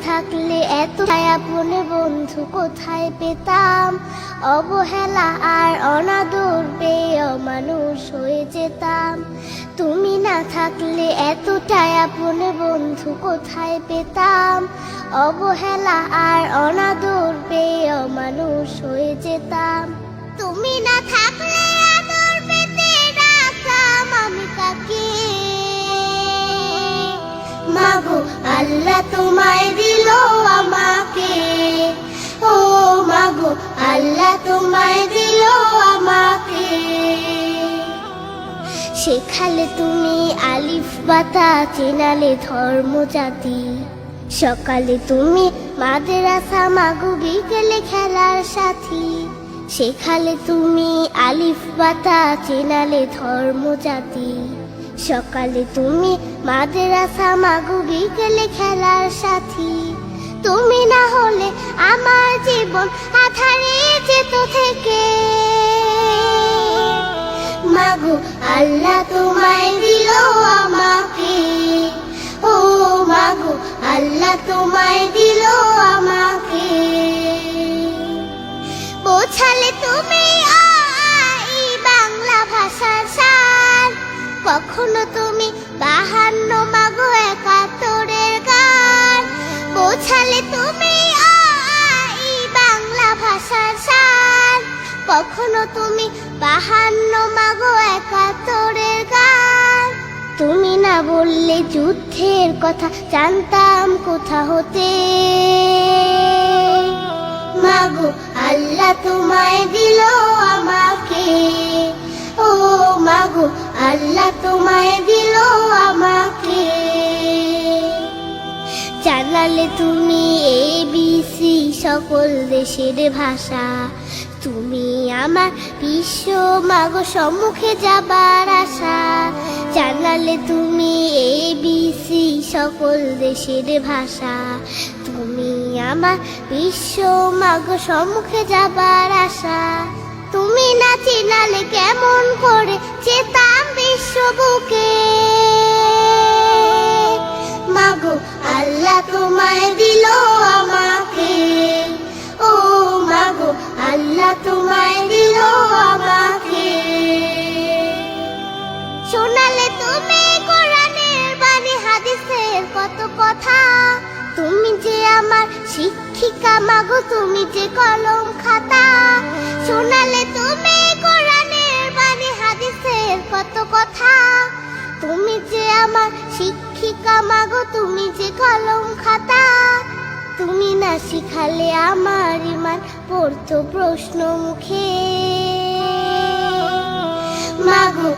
থাকলে এত আপন বন্ধু কোথায় পেতাম, অবহেলা আর অনাদর পেয়ে অমানুষ হয়ে যেতাম। তুমি না থাকলে এতটাই আপন বন্ধু কোথায় পেতাম, অবহেলা আর অনাদর পেয়ে অমানুষ হয়ে যেতাম। তুমি না থাকলে আদর পেতে ডাকতাম আমি কাকে, মাগো আল্লাহ তোমায় দিল আমাকে, ও মাগো আল্লাহ তোমায় দিল আমাকে। শেখালে তুমি আলিফ বাতা, চেনালে ধর্ম জাতি, সকালে তুমি মাদ্রাসা, মাগো বিকেলে খেলার সাথী। শেখালে তুমি আলিফ বাতা, চেনালে ধর্ম জাতি, সকালে তুমি মাদ্রাসা, মাগো বিকেলে খেলার সাথী। তুমি না হলে আমার জীবন আধারে যেত থেকে, মাগো আল্লাহ তোমায় দিল আমাকে, ও মাগো আল্লাহ তোমায় দিল আমাকে। বোঝালে তুমি বাংলা ভাষার সার, কখনো তুমি 52 মাগো 71-এর গান। বোঝালে তুমি বাংলা ভাষার সার, কখনো তুমি 52 মাগো 71-এর গান। তুমি না বললে যুদ্ধের কথা জানতাম কোথা হতে, মাগো আল্লাহ তোমায় দিল আমাকে, ও মাগো আল্লাহ তোমায় দিল আমাকে। জানালে তুমি ABC সকল দেশের ভাষা, তুমি আমার বিশ্ব মাগো সম্মুখে যাবার আশা। জানালে তুমি ABC সকল দেশের ভাষা, তুমি আমার বিশ্ব মাগো সম্মুখে যাবার আশা। তুমি না চিনালে কেমন করে যেতাম বিশ্ব বুকে, মাগো আল্লাহ তোমায় দিল আমাকে, ও মাগো আল্লাহ তোমায় দিল আমাকে। শোনালে তুমি কোরআনের বাণী, হাদিসের কত কথা, তুমি যে আমার শিক্ষিকা মাগো, তুমি যে কলম খাতা। শোনালে তুমি কোরআনের বাণী, হাদিসের কত কথা, তুমি যে আমার শিক্ষিকা মাগো, তুমি যে কলম খাতা। তুমি না শিখালে আমার ইমান পড়তো প্রশ্ন মুখে, মাগো